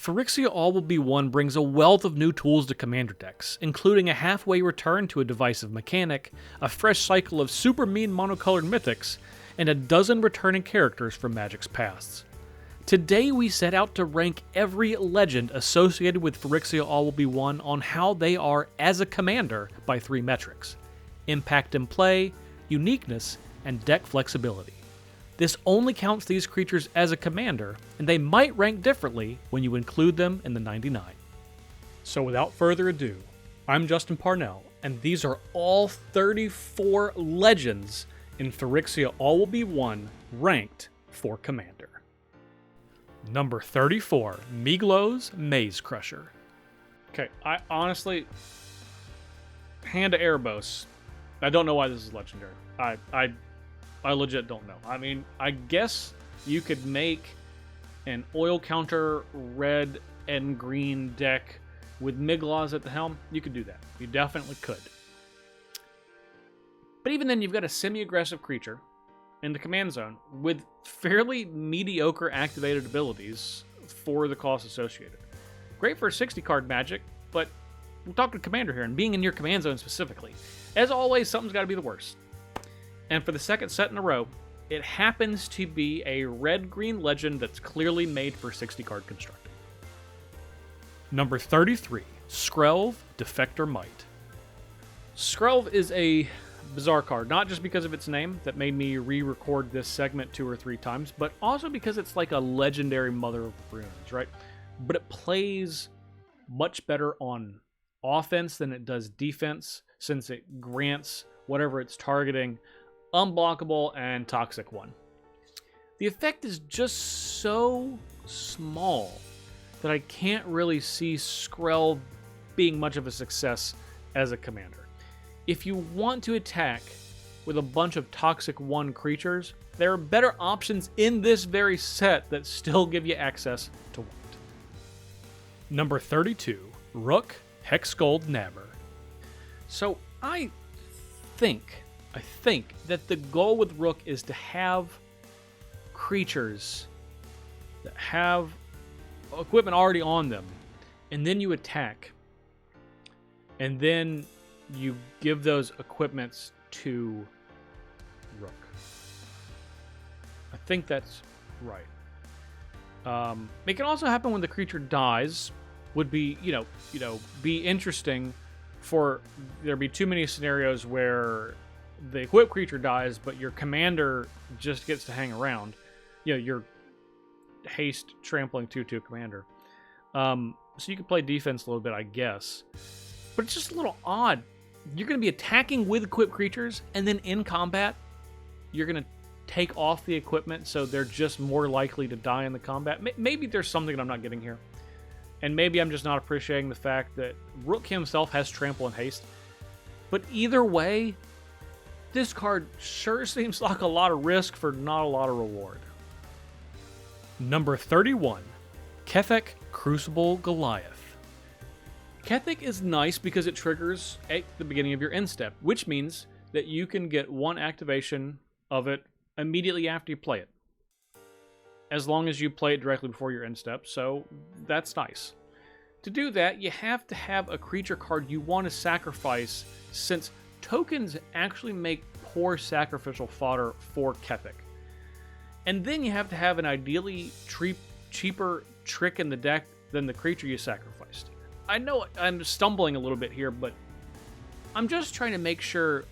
Phyrexia All Will Be One brings a wealth of new tools to Commander decks, including a halfway return to a divisive mechanic, a fresh cycle of super mean monocolored mythics, and a dozen returning characters from Magic's past. Today we set out to rank every legend associated with Phyrexia All Will Be One on how they are as a commander by 3 metrics: impact in play, uniqueness, and deck flexibility. This only counts these creatures as a commander, and they might rank differently when you include them in the 99. So without further ado, I'm Justin Parnell, and these are all 34 legends in Phyrexia All Will Be One ranked for commander. Number 34, Miglo's Maze Crusher. Okay, I honestly, hand to Erebos, I don't know why this is legendary. I legit don't know. I mean, I guess you could make an oil counter red and green deck with Migloz at the helm. You could do that. You definitely could. But even then, you've got a semi-aggressive creature in the command zone with fairly mediocre activated abilities for the cost associated. Great for 60-card Magic, but we're talking commander here, and being in your command zone specifically. As always, something's got to be the worst. And for the second set in a row, it happens to be a red-green legend that's clearly made for 60-card constructing. Number 33, Skrelv Defector Might. Skrelv is a bizarre card, not just because of its name that made me re-record this segment 2 or 3 times, but also because it's like a legendary Mother of Runes, right? But it plays much better on offense than it does defense, since it grants whatever it's targeting unblockable and toxic 1. The effect is just so small that I can't really see Skrelv being much of a success as a commander. If you want to attack with a bunch of toxic 1 creatures, there are better options in this very set that still give you access to white. Number 32, Rook Hexgold Nabber. So I think that the goal with Rook is to have creatures that have equipment already on them, and then you attack, and then you give those equipments to Rook. I think that's right. It can also happen when the creature dies. Would be be interesting for there be too many scenarios where the equipped creature dies, but your commander just gets to hang around. Your haste trampling 2/2 commander. So you can play defense a little bit, I guess. But it's just a little odd. You're going to be attacking with equipped creatures, and then in combat, you're going to take off the equipment, so they're just more likely to die in the combat. Maybe there's something that I'm not getting here. And maybe I'm just not appreciating the fact that Rook himself has trample and haste. But either way, this card sure seems like a lot of risk for not a lot of reward. Number 31, Kethek Crucible Goliath. Kethek is nice because it triggers at the beginning of your end step, which means that you can get 1 activation of it immediately after you play it, as long as you play it directly before your end step, so that's nice. To do that, you have to have a creature card you want to sacrifice, since tokens actually make poor sacrificial fodder for Kethek. And then you have to have an ideally cheaper trick in the deck than the creature you sacrificed. I know I'm stumbling a little bit here, but I'm just trying to make sure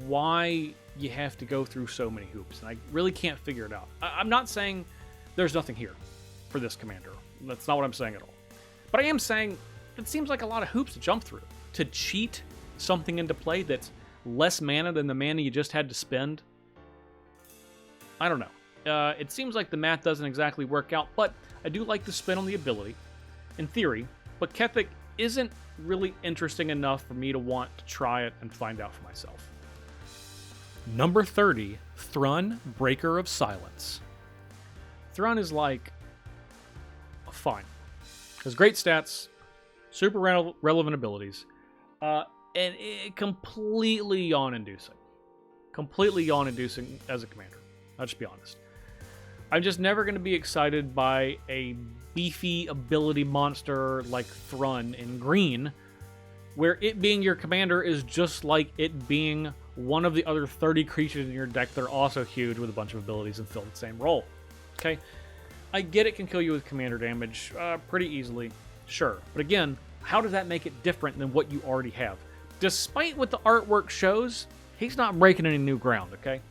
why you have to go through so many hoops, and I really can't figure it out. I'm not saying there's nothing here for this commander. That's not what I'm saying at all. But I am saying it seems like a lot of hoops to jump through. To cheat something into play that's less mana than the mana you just had to spend. I don't know. It seems like the math doesn't exactly work out, but I do like the spin on the ability, in theory, but Kethek isn't really interesting enough for me to want to try it and find out for myself. Number 30, Thrun Breaker of Silence. Thrun is like, fine. Has great stats, super relevant abilities, and it completely yawn-inducing. Completely yawn-inducing as a commander. I'll just be honest. I'm just never going to be excited by a beefy ability monster like Thrun in green, where it being your commander is just like it being one of the other 30 creatures in your deck that are also huge with a bunch of abilities and fill the same role. Okay? I get it can kill you with commander damage pretty easily, sure. But again, how does that make it different than what you already have? Despite what the artwork shows, he's not breaking any new ground, okay?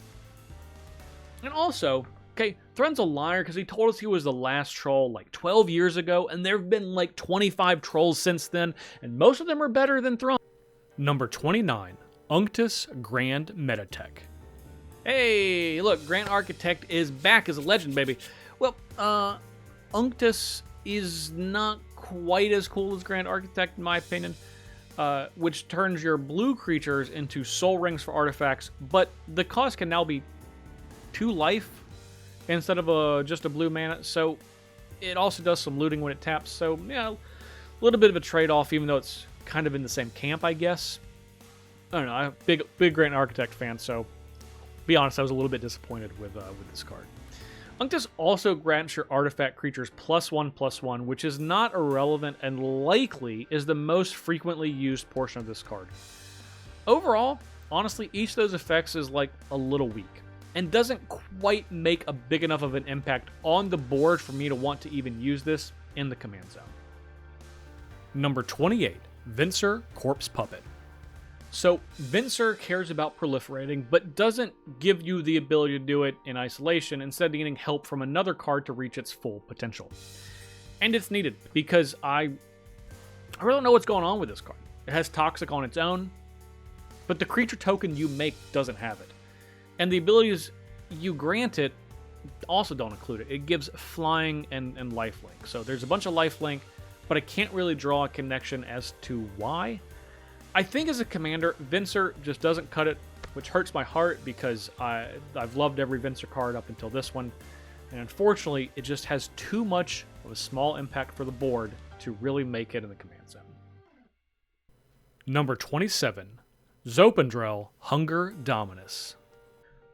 And also, okay, Thrun's a liar because he told us he was the last troll like 12 years ago, and there have been like 25 trolls since then, and most of them are better than Thrun. Number 29, Unctus Grand Metatech. Hey, look, Grand Architect is back as a legend, baby. Well, Unctus is not quite as cool as Grand Architect, in my opinion, which turns your blue creatures into soul rings for artifacts, but the cost can now be 2 life instead of just a blue mana, so it also does some looting when it taps, so yeah, a little bit of a trade-off, even though it's kind of in the same camp, I guess. I don't know, I'm a big Grand Architect fan, so be honest, I was a little bit disappointed with this card. Unctus also grants your artifact creatures +1/+1, which is not irrelevant and likely is the most frequently used portion of this card. Overall, honestly, each of those effects is like a little weak and doesn't quite make a big enough of an impact on the board for me to want to even use this in the command zone. Number 28, Venser Corpse Puppet. So, Venser cares about proliferating, but doesn't give you the ability to do it in isolation, instead needing help from another card to reach its full potential. And it's needed, because I really don't know what's going on with this card. It has Toxic on its own, but the creature token you make doesn't have it. And the abilities you grant it also don't include it. It gives Flying and Lifelink. So there's a bunch of Lifelink, but I can't really draw a connection as to why. I think as a commander, Venser just doesn't cut it, which hurts my heart because I've loved every Venser card up until this one. And unfortunately, it just has too much of a small impact for the board to really make it in the command zone. Number 27, Zopandrel Hunger Dominus.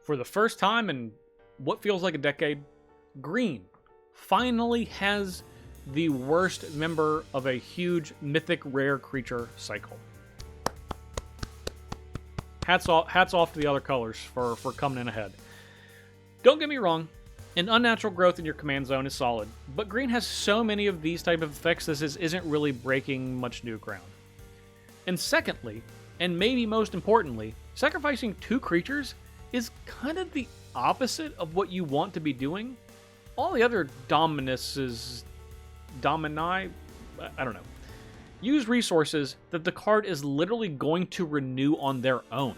For the first time in what feels like a decade, green finally has the worst member of a huge mythic rare creature cycle. Hats off to the other colors for coming in ahead. Don't get me wrong, an unnatural growth in your command zone is solid, but green has so many of these type of effects this isn't really breaking much new ground. And secondly, and maybe most importantly, sacrificing 2 creatures is kind of the opposite of what you want to be doing. All the other Domini, I don't know, use resources that the card is literally going to renew on their own,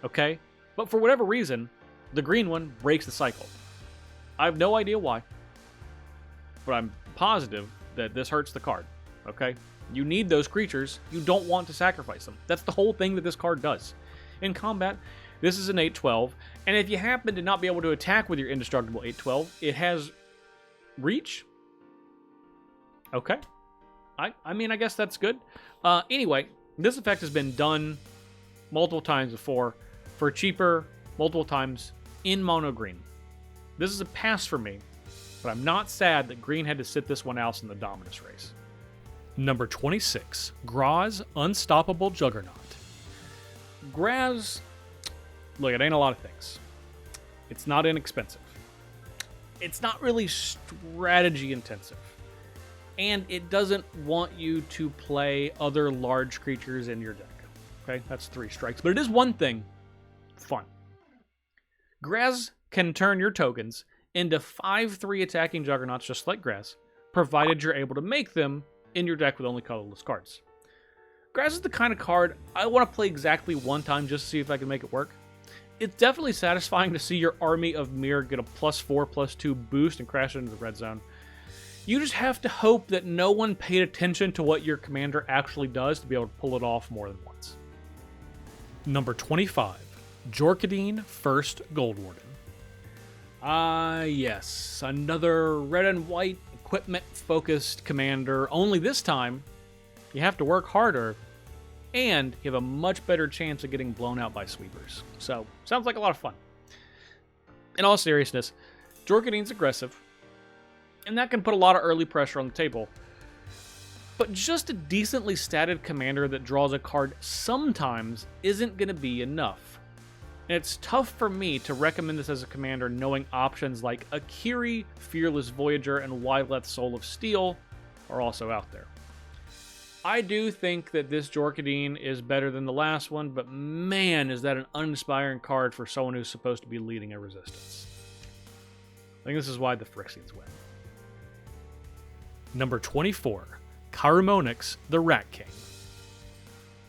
okay? But for whatever reason, the green one breaks the cycle. I have no idea why, but I'm positive that this hurts the card, okay? You need those creatures. You don't want to sacrifice them. That's the whole thing that this card does. In combat, this is an 8/12, and if you happen to not be able to attack with your indestructible 8/12, it has reach. Okay. I mean, I guess that's good. Anyway, this effect has been done multiple times before for cheaper, multiple times in mono green. This is a pass for me, but I'm not sad that green had to sit this one out in the Dominus race. Number 26, Graz Unstoppable Juggernaut. Graz, look, it ain't a lot of things. It's not inexpensive. It's not really strategy intensive. And it doesn't want you to play other large creatures in your deck. Okay, that's 3 strikes. But it is one thing, fun. Graz can turn your tokens into 5/3 attacking juggernauts just like Graz, provided you're able to make them in your deck with only colorless cards. Graz is the kind of card I want to play exactly one time just to see if I can make it work. It's definitely satisfying to see your army of Mirror get a +4/+2 boost and crash into the red zone. You just have to hope that no one paid attention to what your commander actually does to be able to pull it off more than once. Number 25, Jorkadine First Goldwarden. Yes, another red and white equipment-focused commander, only this time you have to work harder and you have a much better chance of getting blown out by sweepers. So, sounds like a lot of fun. In all seriousness, Jorkadine's aggressive, and that can put a lot of early pressure on the table. But just a decently statted commander that draws a card sometimes isn't going to be enough. And it's tough for me to recommend this as a commander knowing options like Akiri, Fearless Voyager, and Wyleth Soul of Steel are also out there. I do think that this Jorkadine is better than the last one, but man, is that an uninspiring card for someone who's supposed to be leading a resistance. I think this is why the Phyrexians win. Number 24, Chiromonix, the Rat King.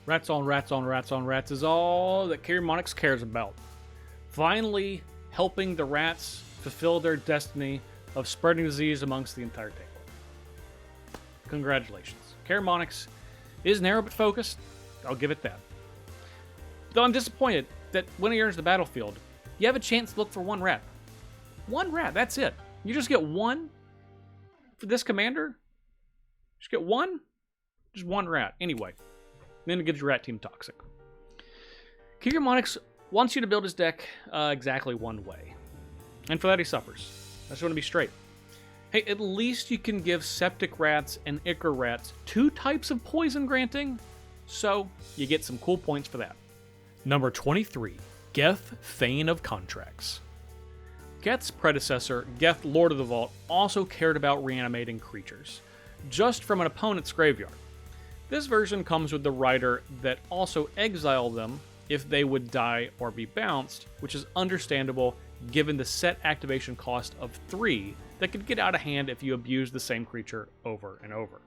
Rats on rats on rats on rats is all that Chiromonix cares about. Finally helping the rats fulfill their destiny of spreading disease amongst the entire table. Congratulations. Chiromonix is narrow but focused. I'll give it that. Though I'm disappointed that when he enters the battlefield, you have a chance to look for one rat. One rat, that's it. You just get one for this commander? Just get one? Just one rat. Anyway, then it gives your rat team toxic. Chiromonix wants you to build his deck exactly one way. And for that he suffers. I just want to be straight. Hey, at least you can give Septic Rats and Ichor Rats 2 types of poison granting, so you get some cool points for that. Number 23, Geth, Thane of Contracts. Geth's predecessor, Geth, Lord of the Vault, also cared about reanimating creatures, just from an opponent's graveyard. This version comes with the rider that also exiled them if they would die or be bounced, which is understandable given the set activation cost of 3 that could get out of hand if you abuse the same creature over and over.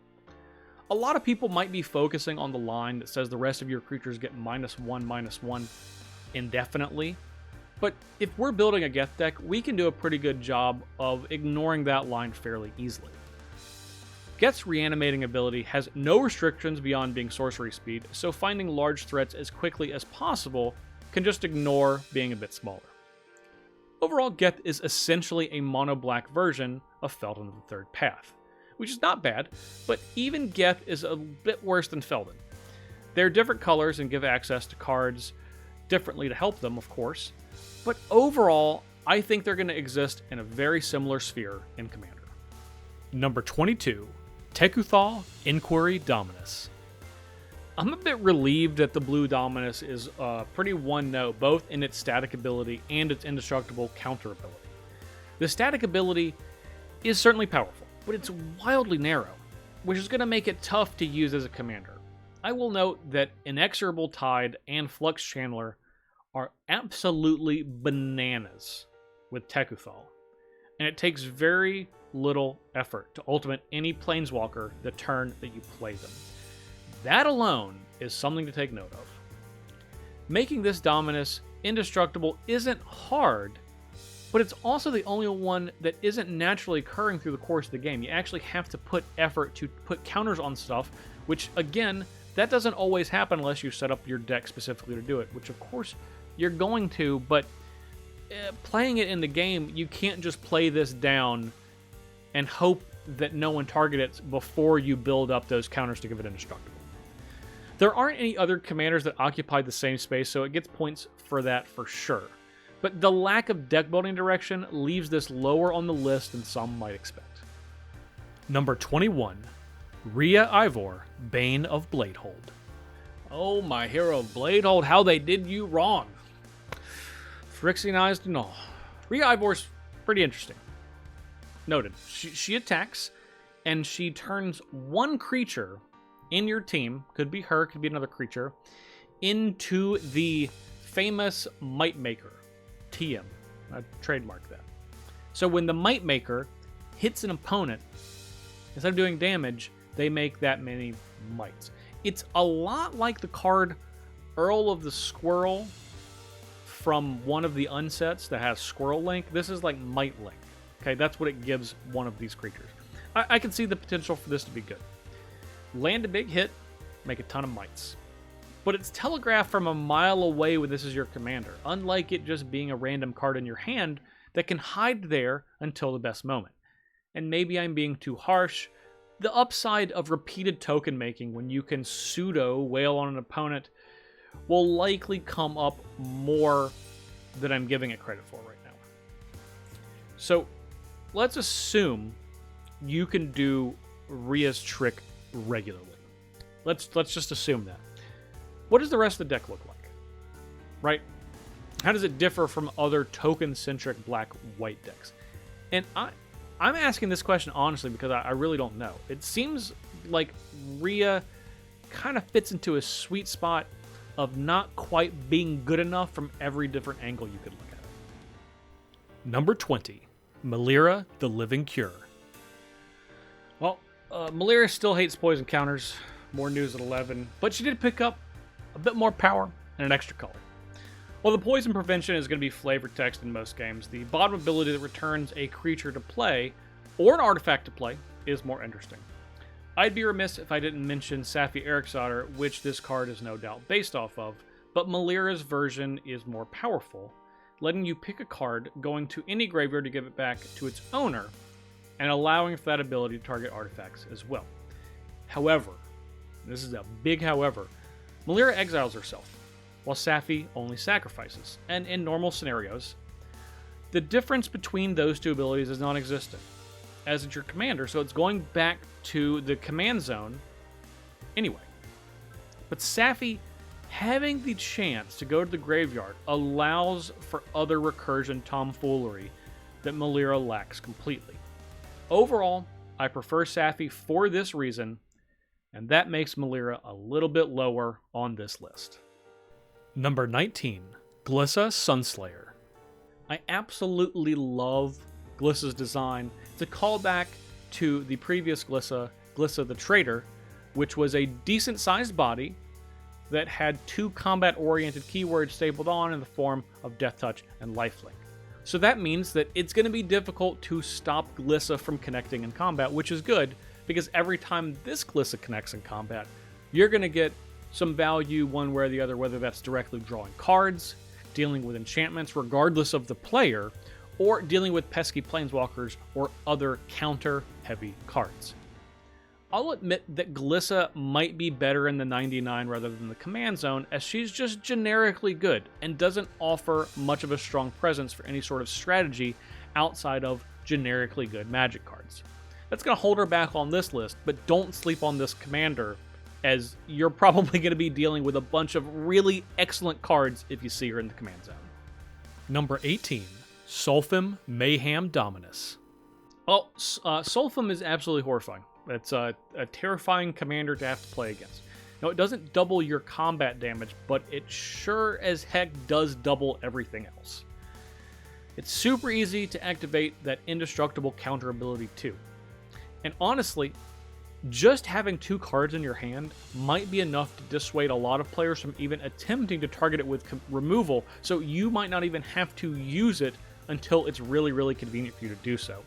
A lot of people might be focusing on the line that says the rest of your creatures get -1/-1 indefinitely, but if we're building a Geth deck, we can do a pretty good job of ignoring that line fairly easily. Geth's reanimating ability has no restrictions beyond being sorcery speed, so finding large threats as quickly as possible can just ignore being a bit smaller. Overall, Geth is essentially a mono-black version of Felden of the Third Path, which is not bad, but even Geth is a bit worse than Felden. They're different colors and give access to cards differently to help them, of course, but overall, I think they're going to exist in a very similar sphere in Commander. Number 22, Tekuthal, Inquiry, Dominus. I'm a bit relieved that the blue Dominus is pretty one-note, both in its static ability and its indestructible counter ability. The static ability is certainly powerful, but it's wildly narrow, which is going to make it tough to use as a commander. I will note that Inexorable Tide and Flux Channeler are absolutely bananas with Tekuthal, and it takes very little effort to ultimate any Planeswalker the turn that you play them. That alone is something to take note of. Making this Dominus indestructible isn't hard, but it's also the only one that isn't naturally occurring through the course of the game. You actually have to put effort to put counters on stuff, which, again, that doesn't always happen unless you set up your deck specifically to do it, which, of course, you're going to, but playing it in the game, you can't just play this down and hope that no one targets it before you build up those counters to give it indestructible. There aren't any other commanders that occupy the same space, so it gets points for that for sure. But the lack of deck building direction leaves this lower on the list than some might expect. Number 21, Rhea Ivor, Bane of Bladehold. Oh, my hero Bladehold, how they did you wrong. Phyrexianized and all. Rhea Ivor's pretty interesting. Noted. She attacks, and she turns one creature in your team, could be her, could be another creature, into the famous Might Maker, TM. I trademarked that. So when the Might Maker hits an opponent, instead of doing damage, they make that many mites. It's a lot like the card Earl of the Squirrel from one of the unsets that has Squirrel Link. This is like Might Link. Okay, that's what it gives one of these creatures. I can see the potential for this to be good. Land a big hit, make a ton of mites. But it's telegraphed from a mile away when this is your commander, unlike it just being a random card in your hand that can hide there until the best moment. And maybe I'm being too harsh. The upside of repeated token making when you can pseudo wail on an opponent will likely come up more than I'm giving it credit for right now. So let's assume you can do Rhea's trick regularly. Let's just assume that. What does the rest of the deck look like? Right? How does it differ from other token-centric black-white decks? And I'm asking this question honestly because I really don't know. It seems like Rhea kind of fits into a sweet spot of not quite being good enough from every different angle you could look at it. Number 20, Melira, the Living Cure. Well, Melira still hates poison counters. More news at 11. But she did pick up a bit more power and an extra color. While the poison prevention is going to be flavor text in most games, the bottom ability that returns a creature to play, or an artifact to play, is more interesting. I'd be remiss if I didn't mention Safi Ericsotter, which this card is no doubt based off of, but Melira's version is more powerful, letting you pick a card, going to any graveyard to give it back to its owner, and allowing for that ability to target artifacts as well. However, this is a big however, Melira exiles herself, while Safi only sacrifices, and in normal scenarios, the difference between those two abilities is non-existent, as it's your commander, so it's going back to the command zone anyway. But Safi having the chance to go to the graveyard allows for other recursion tomfoolery that Melira lacks completely. Overall, I prefer Safi for this reason, and that makes Melira a little bit lower on this list. Number 19, Glissa Sunslayer. I absolutely love Glissa's design. It's a callback to the previous Glissa, Glissa the Traitor, which was a decent-sized body that had 2 combat-oriented keywords stapled on in the form of Death Touch and Lifelink. So that means that it's going to be difficult to stop Glissa from connecting in combat, which is good, because every time this Glissa connects in combat, you're going to get some value one way or the other, whether that's directly drawing cards, dealing with enchantments regardless of the player, or dealing with pesky planeswalkers or other counter-heavy cards. I'll admit that Glissa might be better in the 99 rather than the command zone, as she's just generically good and doesn't offer much of a strong presence for any sort of strategy outside of generically good Magic cards. That's going to hold her back on this list, but don't sleep on this commander, as you're probably going to be dealing with a bunch of really excellent cards if you see her in the command zone. Number 18, Sulfim Mayhem Dominus. Oh, Sulfim is absolutely horrifying. It's a terrifying commander to have to play against. Now, it doesn't double your combat damage, but it sure as heck does double everything else. It's super easy to activate that indestructible counter ability too. And honestly, just having 2 cards in your hand might be enough to dissuade a lot of players from even attempting to target it with removal, so you might not even have to use it until it's really, really convenient for you to do so.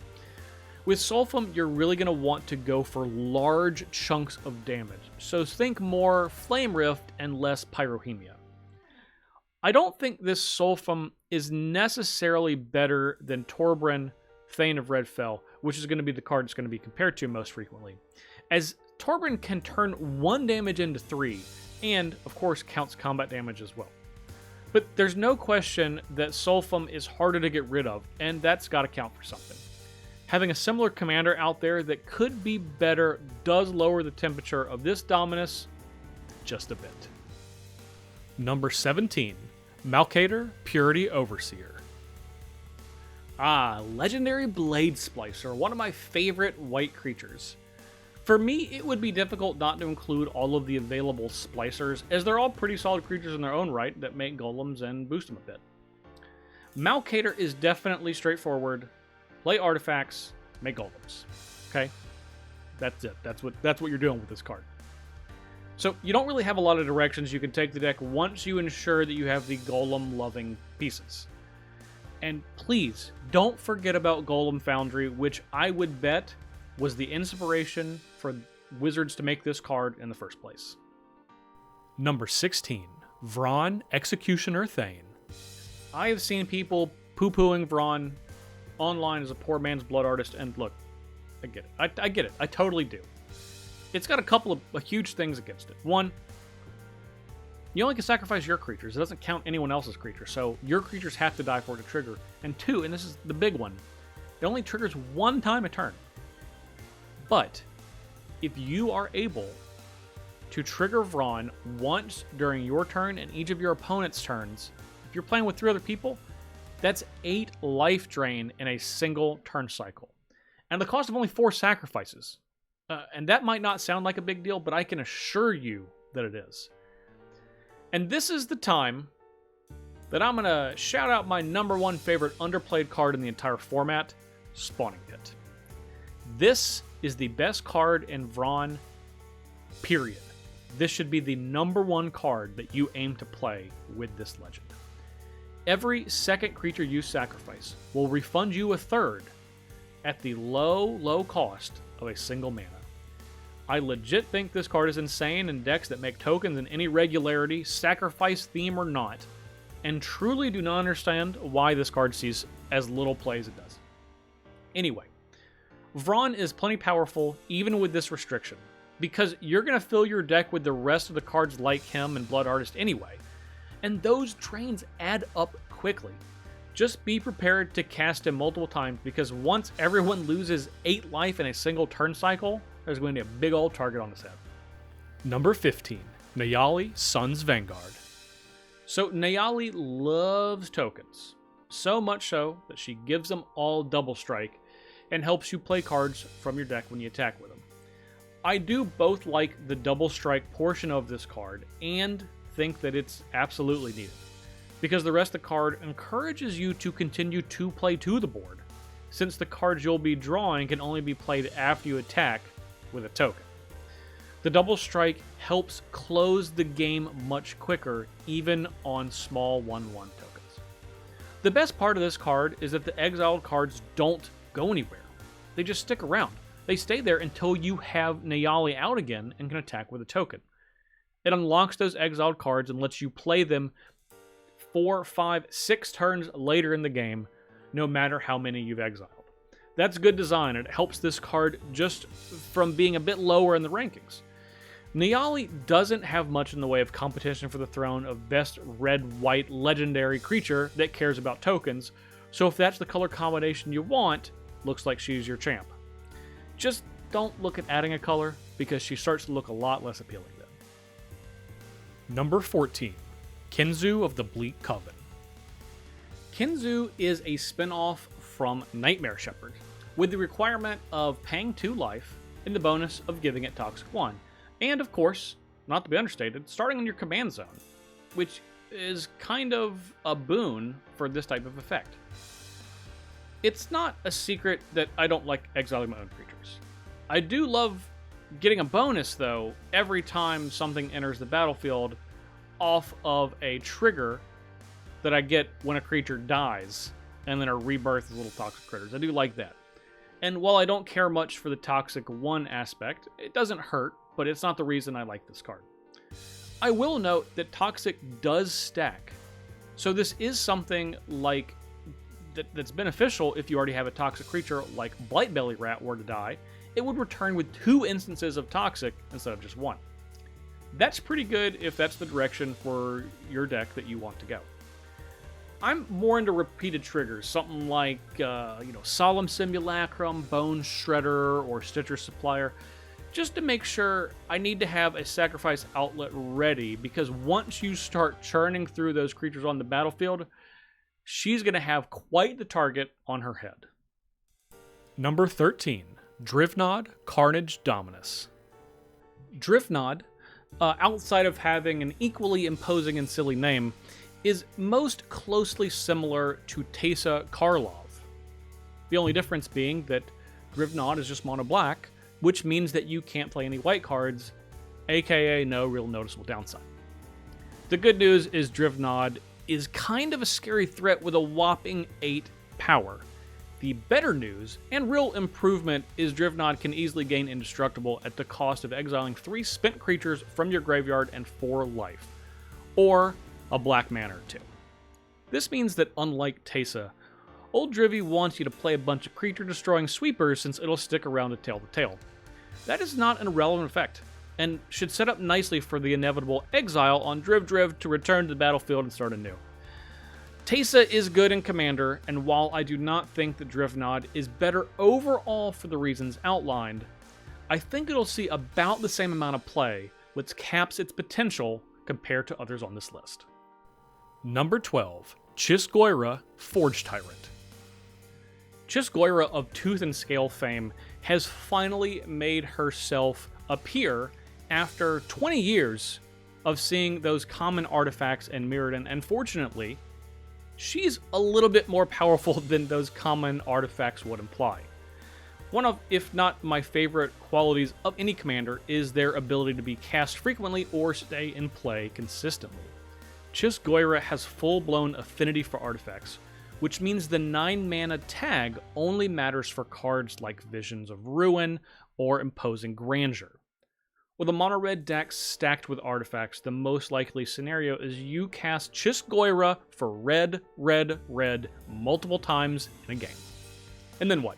With Sulfim, you're really going to want to go for large chunks of damage, so think more Flame Rift and less Pyrohemia. I don't think this Sulfim is necessarily better than Torbran, Thane of Redfell, which is going to be the card it's going to be compared to most frequently, as Torbran can turn 1 damage into 3, and, of course, counts combat damage as well. But there's no question that Sulfim is harder to get rid of, and that's got to count for something. Having a similar commander out there that could be better does lower the temperature of this Dominus just a bit. Number 17, Malkator, Purity Overseer. Legendary Blade Splicer, one of my favorite white creatures. For me, it would be difficult not to include all of the available splicers, as they're all pretty solid creatures in their own right that make golems and boost them a bit. Malkator is definitely straightforward. Play artifacts, make golems. Okay? That's it. That's what you're doing with this card. So you don't really have a lot of directions you can take the deck once you ensure that you have the golem-loving pieces. And please, don't forget about Golem Foundry, which I would bet was the inspiration for Wizards to make this card in the first place. Number 16, Vron, Executioner Thane. I have seen people poo-pooing Vron online as a poor man's blood artist, and look, I get it. I get it. I totally do. It's got a couple of huge things against it. One, you only can sacrifice your creatures. It doesn't count anyone else's creatures, so your creatures have to die for it to trigger. And 2, and this is the big one, It only triggers one time a turn. But if you are able to trigger Vron once during your turn and each of your opponent's turns, if you're playing with 3 other people, that's 8 life drain in a single turn cycle. And the cost of only 4 sacrifices. And that might not sound like a big deal, but I can assure you that it is. And this is the time that I'm going to shout out my #1 favorite underplayed card in the entire format, Spawning Pit. This is the best card in Vron, period. This should be the #1 card that you aim to play with this legend. Every second creature you sacrifice will refund you a third at the low cost of a single mana. I legit think this card is insane in decks that make tokens in any regularity, sacrifice theme or not, and truly do not understand why this card sees as little play as it does. Anyway, Vron is plenty powerful even with this restriction, because you're going to fill your deck with the rest of the cards like him and Blood Artist anyway, and those drains add up quickly. Just be prepared to cast him multiple times, because once everyone loses 8 life in a single turn cycle, there's going to be a big old target on his head. Number 15, Nayali, Sun's Vanguard. So Nayali loves tokens, so much so that she gives them all double strike and helps you play cards from your deck when you attack with them. I do both like the double strike portion of this card and think that it's absolutely needed, because the rest of the card encourages you to continue to play to the board, since the cards you'll be drawing can only be played after you attack with a token. The double strike helps close the game much quicker, even on small 1/1 tokens. The best part of this card is that the exiled cards don't go anywhere. They just stick around. They stay there until you have Nayali out again and can attack with a token. It unlocks those exiled cards and lets you play them 4, 5, 6 turns later in the game, no matter how many you've exiled. That's good design. It helps this card just from being a bit lower in the rankings. Nayali doesn't have much in the way of competition for the throne of best red-white legendary creature that cares about tokens, so if that's the color combination you want, looks like she's your champ. Just don't look at adding a color, because she starts to look a lot less appealing then. Number 14, Kinzu of the Bleak Coven. Kinzu is a spin-off from Nightmare Shepherd, with the requirement of paying 2 life and the bonus of giving it Toxic 1. And of course, not to be understated, starting in your command zone, which is kind of a boon for this type of effect. It's not a secret that I don't like exiling my own creatures. I do love getting a bonus, though, every time something enters the battlefield off of a trigger that I get when a creature dies, and then are rebirthed as little toxic critters. I do like that. And while I don't care much for the Toxic 1 aspect, it doesn't hurt, but it's not the reason I like this card. I will note that Toxic does stack, so this is something like that's beneficial if you already have a Toxic creature like Blightbelly Rat were to die. It would return with 2 instances of Toxic instead of just 1. That's pretty good if that's the direction for your deck that you want to go. I'm more into repeated triggers, something like Solemn Simulacrum, Bone Shredder, or Stitcher Supplier, just to make sure I need to have a sacrifice outlet ready, because once you start churning through those creatures on the battlefield, she's going to have quite the target on her head. Number 13, Drivnod, Carnage Dominus. Drivnod, outside of having an equally imposing and silly name, is most closely similar to Teysa Karlov. The only difference being that Drivnod is just mono black, which means that you can't play any white cards, aka no real noticeable downside. The good news is Drivnod is kind of a scary threat with a whopping 8 power. The better news, and real improvement, is Drivnod can easily gain Indestructible at the cost of exiling 3 spent creatures from your graveyard and 4 life, or a black mana or 2. This means that unlike Teysa, Old Drivy wants you to play a bunch of creature-destroying sweepers since it'll stick around to tail the tail. That is not an irrelevant effect, and should set up nicely for the inevitable exile on Driv to return to the battlefield and start anew. Teysa is good in Commander, and while I do not think the Drifnod is better overall for the reasons outlined, I think it'll see about the same amount of play, which caps its potential compared to others on this list. Number 12, Chisgoyra, Forge Tyrant. Chisgoyra of Tooth and Scale fame has finally made herself appear after 20 years of seeing those common artifacts in Mirrodin, and fortunately, she's a little bit more powerful than those common artifacts would imply. One of, if not my favorite qualities of any commander is their ability to be cast frequently or stay in play consistently. Chisgoyra has full-blown affinity for artifacts, which means the 9-mana tag only matters for cards like Visions of Ruin or Imposing Grandeur. With a mono-red deck stacked with artifacts, the most likely scenario is you cast Chisgoyra for red, red, red multiple times in a game. And then what?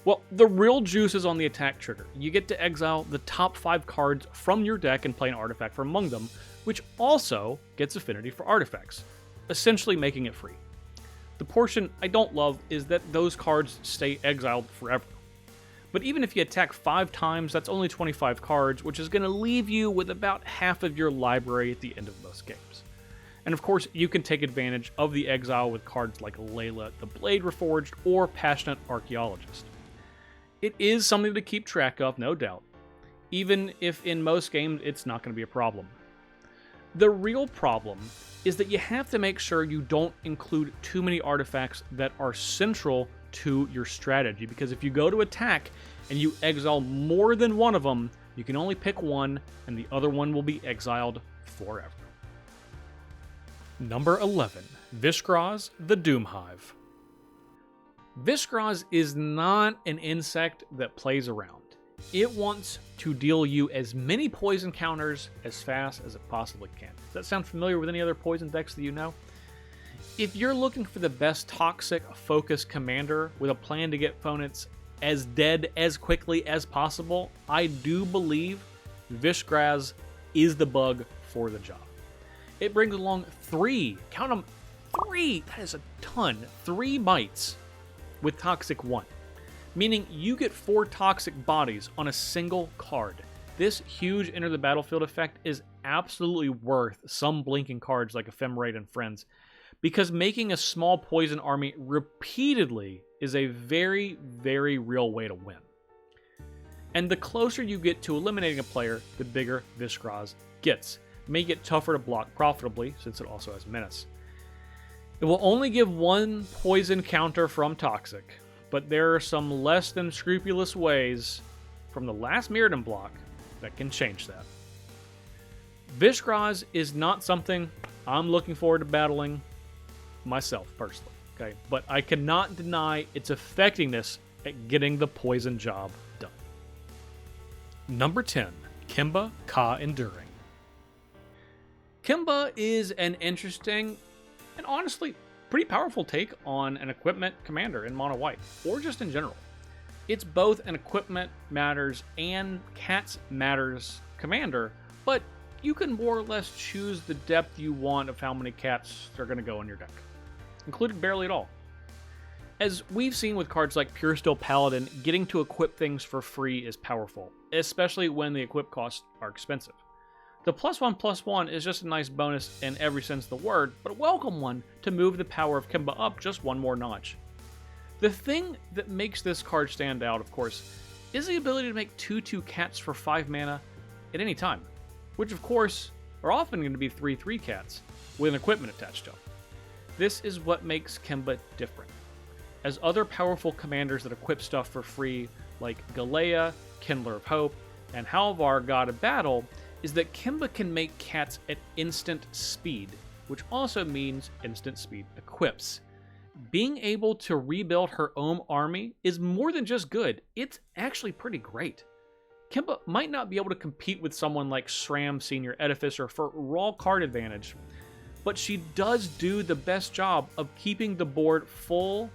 Well, the real juice is on the attack trigger. You get to exile the top 5 cards from your deck and play an artifact from among them, which also gets affinity for artifacts, essentially making it free. The portion I don't love is that those cards stay exiled forever. But even if you attack 5 times, that's only 25 cards, which is going to leave you with about half of your library at the end of most games. And of course, you can take advantage of the exile with cards like Layla the Blade Reforged or Passionate Archaeologist. It is something to keep track of, no doubt, even if in most games it's not going to be a problem. The real problem is that you have to make sure you don't include too many artifacts that are central to your strategy, because if you go to attack and you exile more than one of them, you can only pick one and the other one will be exiled forever. Number 11, Vishgraz the Doomhive. Vishgraz is not an insect that plays around. It wants to deal you as many poison counters as fast as it possibly can. Does that sound familiar with any other poison decks that you know? If you're looking for the best toxic focus commander with a plan to get opponents as dead as quickly as possible, I do believe Vishgraz is the bug for the job. It brings along 3, count them, 3, that is a ton, 3 bites with Toxic 1. Meaning you get 4 toxic bodies on a single card. This huge enter the battlefield effect is absolutely worth some blinking cards like Ephemerate and Friends, because making a small poison army repeatedly is a very, very real way to win. And the closer you get to eliminating a player, the bigger Vishgraz gets. It may get tougher to block profitably, since it also has Menace. It will only give 1 poison counter from Toxic, but there are some less than scrupulous ways from the last Mirrodin block that can change that. Vishgraz is not something I'm looking forward to battling myself, personally, okay? But I cannot deny its effectiveness at getting the poison job done. Number 10, Kimba Ka Enduring. Kimba is an interesting and honestly pretty powerful take on an equipment commander in mono white, or just in general. It's both an equipment matters and cats matters commander, but you can more or less choose the depth you want of how many cats are going to go in your deck, including barely at all. As we've seen with cards like Pure Steel Paladin, getting to equip things for free is powerful, especially when the equip costs are expensive. The +1/+1 is just a nice bonus in every sense of the word, but a welcome one to move the power of Kimba up just one more notch. The thing that makes this card stand out, of course, is the ability to make 2/2 cats for 5 mana at any time, which of course are often going to be 3/3 cats with an equipment attached to them. This is what makes Kimba different. As other powerful commanders that equip stuff for free, like Galea, Kindler of Hope, and Halvar, God of Battle, is that Kimba can make cats at instant speed, which also means instant speed equips. Being able to rebuild her own army is more than just good, it's actually pretty great. Kimba might not be able to compete with someone like SRAM Senior Edificer for raw card advantage, but she does do the best job of keeping the board full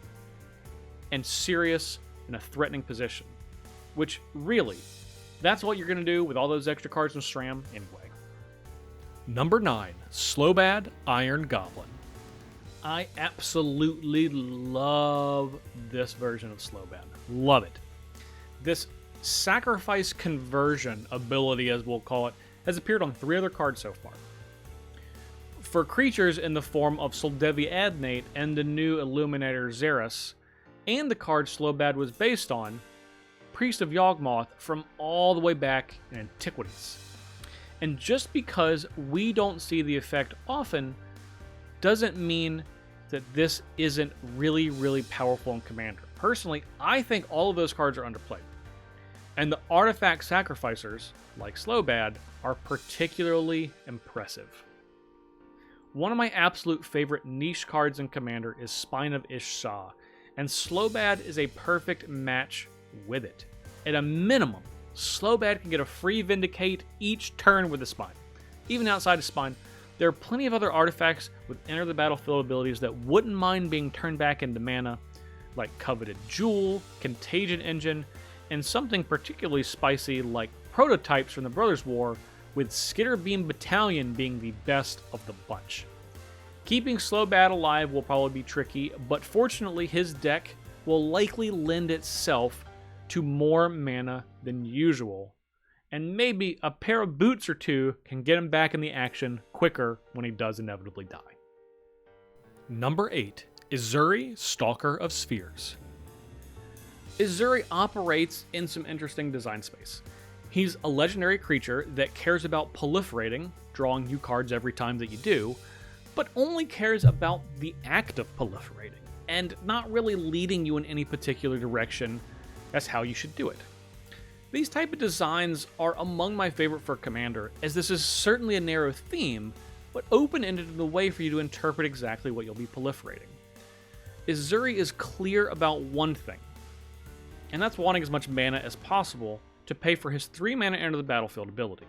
and serious in a threatening position, which really, that's what you're going to do with all those extra cards in SRAM anyway. Number 9, Slowbad Iron Goblin. I absolutely love this version of Slowbad. Love it. This sacrifice conversion ability, as we'll call it, has appeared on 3 other cards so far. For creatures in the form of Soldevi Adnate and the new Illuminator Xeris, and the card Slowbad was based on, Priest of Yawgmoth from all the way back in Antiquities. And just because we don't see the effect often, doesn't mean that this isn't really, really powerful in Commander. Personally, I think all of those cards are underplayed. And the artifact sacrificers, like Slowbad, are particularly impressive. One of my absolute favorite niche cards in Commander is Spine of Ish-Sah, and Slowbad is a perfect match with it. At a minimum, Slowbad can get a free Vindicate each turn with the Spine. Even outside of Spine, there are plenty of other artifacts with Enter the Battlefield abilities that wouldn't mind being turned back into mana, like Coveted Jewel, Contagion Engine, and something particularly spicy like Prototypes from the Brothers' War, with Skitterbeam Battalion being the best of the bunch. Keeping Slowbad alive will probably be tricky, but fortunately his deck will likely lend itself to more mana than usual, and maybe a pair of boots or two can get him back in the action quicker when he does inevitably die. Number 8, Izuri, Stalker of Spheres. Izuri operates in some interesting design space. He's a legendary creature that cares about proliferating, drawing you cards every time that you do, but only cares about the act of proliferating, and not really leading you in any particular direction as how you should do it. These type of designs are among my favorite for Commander, as this is certainly a narrow theme, but open-ended in the way for you to interpret exactly what you'll be proliferating. Izuri is clear about one thing, and that's wanting as much mana as possible to pay for his 3 mana Enter the Battlefield ability.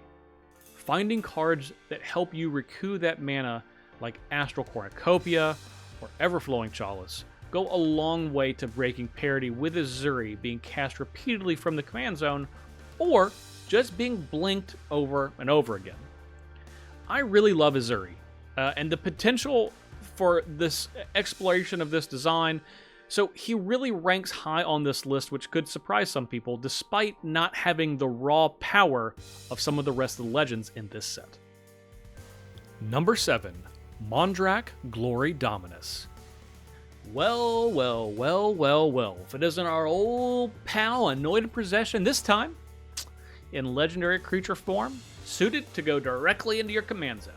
Finding cards that help you recoup that mana, like Astral Cornucopia or Everflowing Chalice, go a long way to breaking parity with Izuri being cast repeatedly from the command zone, or just being blinked over and over again. I really love Izuri, and the potential for this exploration of this design, so he really ranks high on this list, which could surprise some people, despite not having the raw power of some of the rest of the legends in this set. Number 7, Mondrak, Glory Dominus. Well, if it isn't our old pal Anointed Possession this time, in legendary creature form, suited to go directly into your command zone.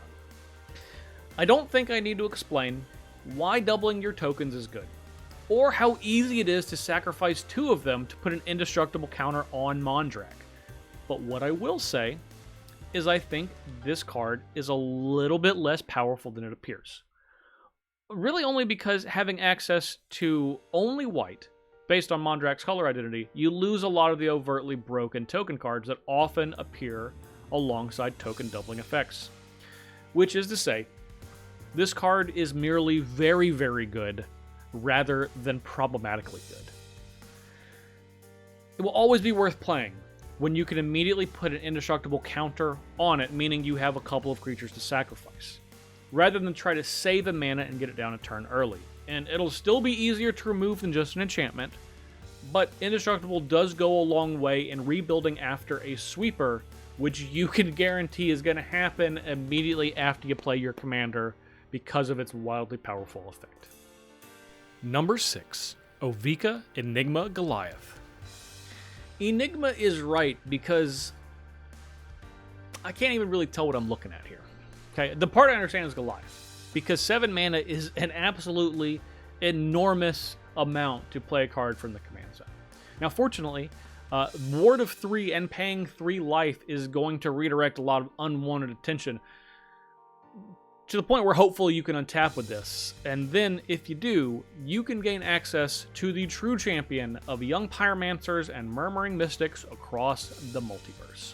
I don't think I need to explain why doubling your tokens is good, or how easy it is to sacrifice 2 of them to put an indestructible counter on Mondrak. But what I will say is I think this card is a little bit less powerful than it appears. Really only because having access to only white, based on Mondrak's color identity, you lose a lot of the overtly broken token cards that often appear alongside token doubling effects. Which is to say, this card is merely very, very good, rather than problematically good. It will always be worth playing when you can immediately put an indestructible counter on it, meaning you have a couple of creatures to sacrifice, rather than try to save a mana and get it down a turn early. And it'll still be easier to remove than just an enchantment, but indestructible does go a long way in rebuilding after a sweeper, which you can guarantee is going to happen immediately after you play your commander because of its wildly powerful effect. Number 6, Ovika, Enigma, Goliath. Enigma is right because I can't even really tell what I'm looking at here. Okay, the part I understand is Goliath, because 7 mana is an absolutely enormous amount to play a card from the command zone. Now, fortunately, Ward of 3 and paying 3 life is going to redirect a lot of unwanted attention, to the point where hopefully you can untap with this. And then, if you do, you can gain access to the true champion of young pyromancers and murmuring mystics across the multiverse.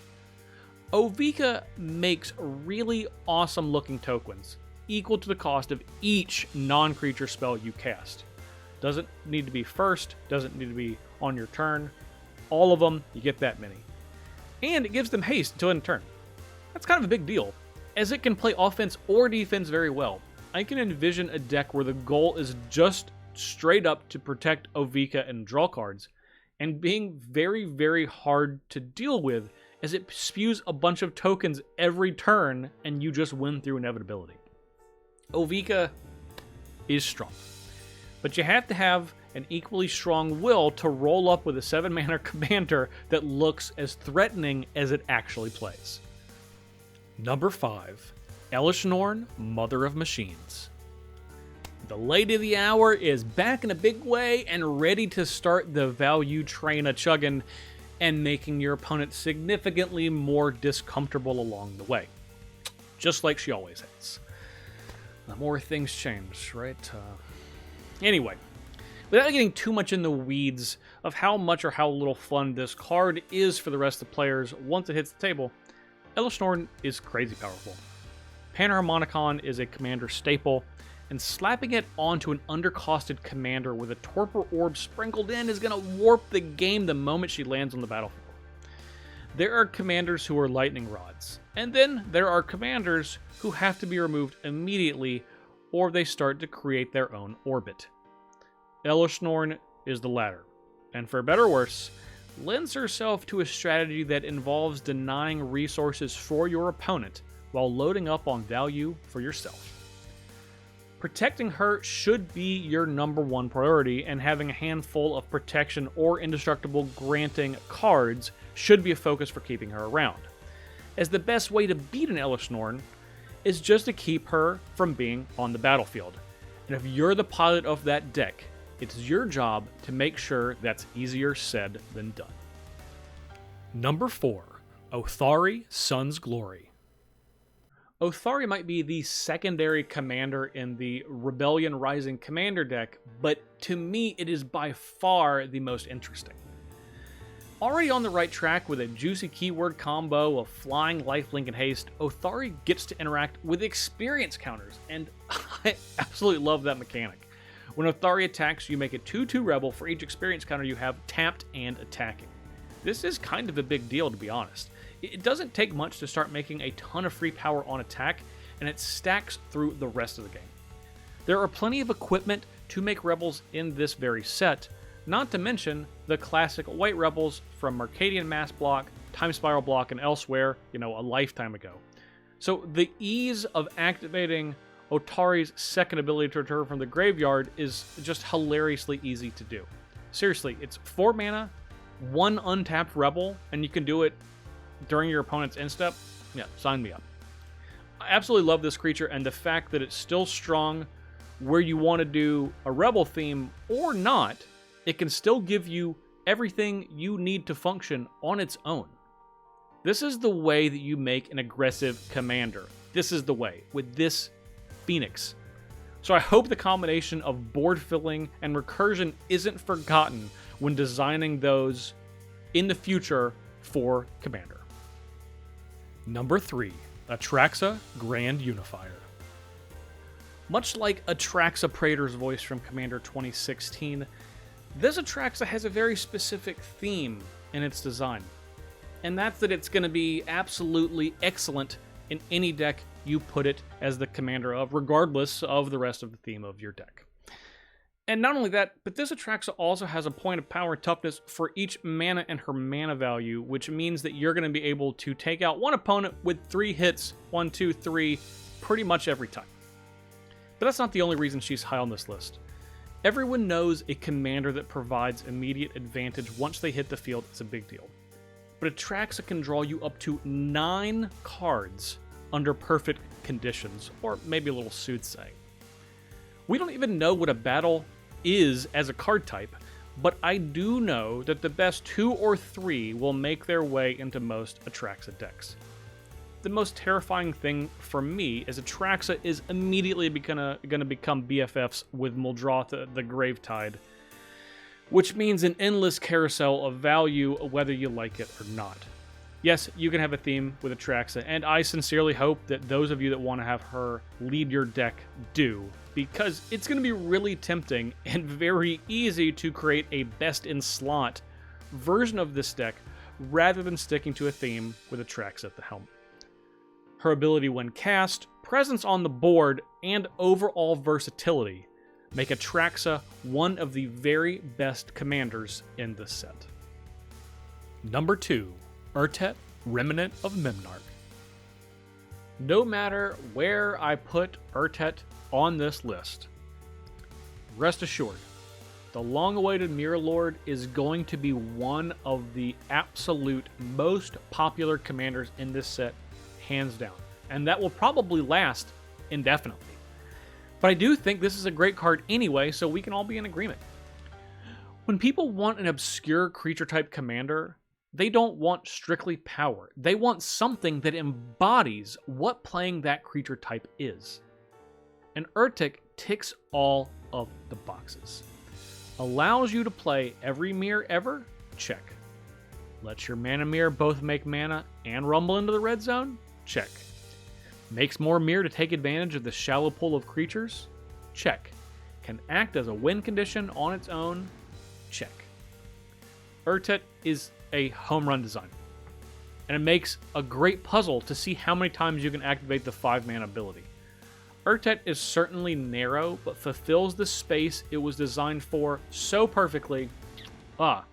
Ovika makes really awesome looking tokens, equal to the cost of each non-creature spell you cast. Doesn't need to be first, doesn't need to be on your turn. All of them, you get that many. And it gives them haste until end turn. That's kind of a big deal, as it can play offense or defense very well, I can envision a deck where the goal is just straight up to protect Ovika and draw cards, and being very, very hard to deal with as it spews a bunch of tokens every turn and you just win through inevitability. Ovika is strong, but you have to have an equally strong will to roll up with a 7-mana commander that looks as threatening as it actually plays. Number 5, Elishnorn, Mother of Machines. The Lady of the Hour is back in a big way and ready to start the value train a-chuggin' and making your opponent significantly more discomfortable along the way. Just like she always has. The more things change, right? Anyway, without getting too much in the weeds of how much or how little fun this card is for the rest of the players once it hits the table, Elishnorn is crazy powerful. Panharmonicon is a commander staple, and slapping it onto an undercosted commander with a Torpor Orb sprinkled in is going to warp the game the moment she lands on the battlefield. There are commanders who are lightning rods, and then there are commanders who have to be removed immediately or they start to create their own orbit. Elishnorn is the latter, and for better or worse, lends herself to a strategy that involves denying resources for your opponent while loading up on value for yourself. Protecting her should be your number one priority, and having a handful of protection or indestructible granting cards should be a focus for keeping her around, as the best way to beat an Elishnorn is just to keep her from being on the battlefield. And if you're the pilot of that deck, it's your job to make sure that's easier said than done. Number 4, Othari, Sun's Glory. Othari might be the secondary commander in the Rebellion Rising commander deck, but to me it is by far the most interesting. Already on the right track with a juicy keyword combo of flying, lifelink, and haste, Othari gets to interact with experience counters, and I absolutely love that mechanic. When Othari attacks, you make a 2/2 rebel for each experience counter you have tapped and attacking. This is kind of a big deal, to be honest. It doesn't take much to start making a ton of free power on attack, and it stacks through the rest of the game. There are plenty of equipment to make rebels in this very set, not to mention the classic white rebels from Mercadian Mass Block, Time Spiral Block, and elsewhere, a lifetime ago. So the ease of activating Othari's second ability to return from the graveyard is just hilariously easy to do. Seriously, it's 4 mana, 1 untapped rebel, and you can do it during your opponent's end step. Yeah, sign me up. I absolutely love this creature, and the fact that it's still strong where you want to do a rebel theme or not, it can still give you everything you need to function on its own. This is the way that you make an aggressive commander. This is the way, with this Phoenix. So I hope the combination of board filling and recursion isn't forgotten when designing those in the future for Commander. Number 3, Atraxa, Grand Unifier. Much like Atraxa Praetor's voice from Commander 2016, this Atraxa has a very specific theme in its design, and that's that it's going to be absolutely excellent in any deck you put it as the commander of, regardless of the rest of the theme of your deck. And not only that, but this Atraxa also has a point of power and toughness for each mana and her mana value, which means that you're going to be able to take out one opponent with 3 hits, 1, 2, 3, pretty much every time. But that's not the only reason she's high on this list. Everyone knows a commander that provides immediate advantage once they hit the field is a big deal. But Atraxa can draw you up to 9 cards under perfect conditions, or maybe a little soothsaying. We don't even know what a battle is as a card type, but I do know that the best 2 or 3 will make their way into most Atraxa decks. The most terrifying thing for me is Atraxa is immediately gonna become BFFs with Muldrotha the Gravetide, which means an endless carousel of value whether you like it or not. Yes, you can have a theme with Atraxa, and I sincerely hope that those of you that want to have her lead your deck do, because it's going to be really tempting and very easy to create a best-in-slot version of this deck rather than sticking to a theme with Atraxa at the helm. Her ability when cast, presence on the board, and overall versatility make Atraxa one of the very best commanders in this set. Number 2, Urtet, Remnant of Memnarch. No matter where I put Urtet on this list, rest assured, the long-awaited Mirror Lord is going to be one of the absolute most popular commanders in this set, hands down. And that will probably last indefinitely. But I do think this is a great card anyway, so we can all be in agreement. When people want an obscure creature-type commander, they don't want strictly power. They want something that embodies what playing that creature type is. And Urtek ticks all of the boxes. Allows you to play every mirror ever? Check. Lets your mana mirror both make mana and rumble into the red zone? Check. Makes more mirror to take advantage of the shallow pool of creatures? Check. Can act as a win condition on its own? Check. Urtet is a home run design. And it makes a great puzzle to see how many times you can activate the 5-mana ability. Urtet is certainly narrow, but fulfills the space it was designed for so perfectly, that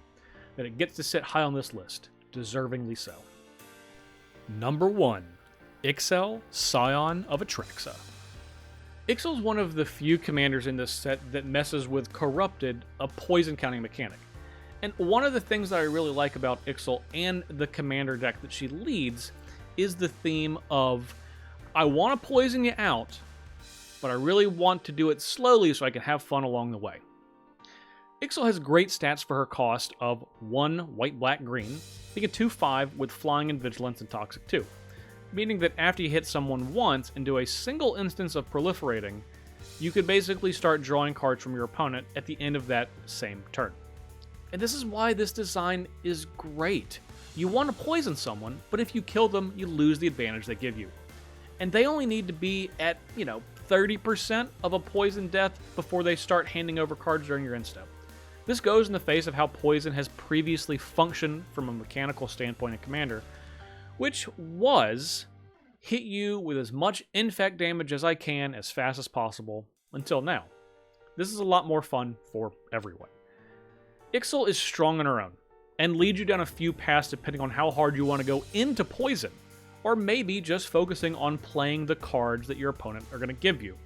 it gets to sit high on this list, deservingly so. Number 1, Ixel, Scion of Atraxa. Ixel is one of the few commanders in this set that messes with Corrupted, a poison counting mechanic. And one of the things that I really like about Ixel and the commander deck that she leads is the theme of, I want to poison you out, but I really want to do it slowly so I can have fun along the way. Ixel has great stats for her cost of 1 white, black, green, being a 2/5 with flying and vigilance and toxic 2, meaning that after you hit someone once and do a single instance of proliferating, you could basically start drawing cards from your opponent at the end of that same turn. And this is why this design is great. You want to poison someone, but if you kill them, you lose the advantage they give you. And they only need to be at, 30% of a poison death before they start handing over cards during your end step. This goes in the face of how poison has previously functioned from a mechanical standpoint in Commander, which was hit you with as much infect damage as I can as fast as possible until now. This is a lot more fun for everyone. Ixel is strong on her own and leads you down a few paths depending on how hard you want to go into poison, or maybe just focusing on playing the cards that your opponent are going to give you.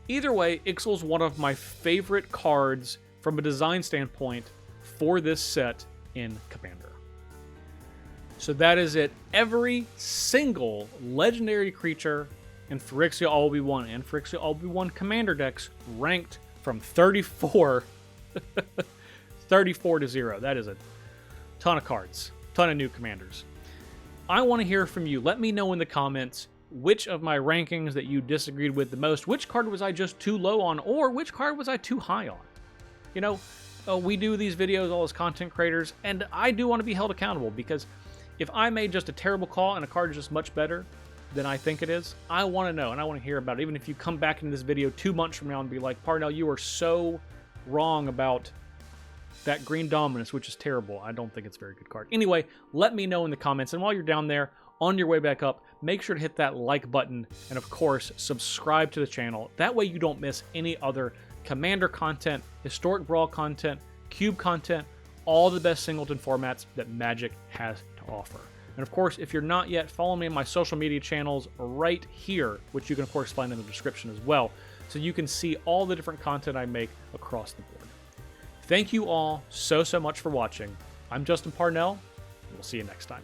Either way, Ixel's one of my favorite cards from a design standpoint for this set in Commander. So that is it. Every single legendary creature in Phyrexia All-Will-Be-One and Phyrexia All-Will-Be-One Commander decks ranked from 34 to 0. That is a ton of cards, ton of new commanders. I want to hear from you. Let me know in the comments which of my rankings that you disagreed with the most, which card was I just too low on, or which card was I too high on. We do these videos all as content creators, and I do want to be held accountable, because if I made just a terrible call and a card is just much better than I think it is, I want to know, and I want to hear about it. Even if you come back into this video 2 months from now and be like, Parnell, you are so wrong about that green dominance, which is terrible. I don't think it's a very good card. Anyway, let me know in the comments. And while you're down there, on your way back up, make sure to hit that like button. And of course, subscribe to the channel. That way you don't miss any other Commander content, Historic Brawl content, Cube content, all the best singleton formats that Magic has to offer. And of course, if you're not yet, follow me on my social media channels right here, which you can of course find in the description as well, so you can see all the different content I make across the board. Thank you all so much for watching. I'm Justin Parnell, and we'll see you next time.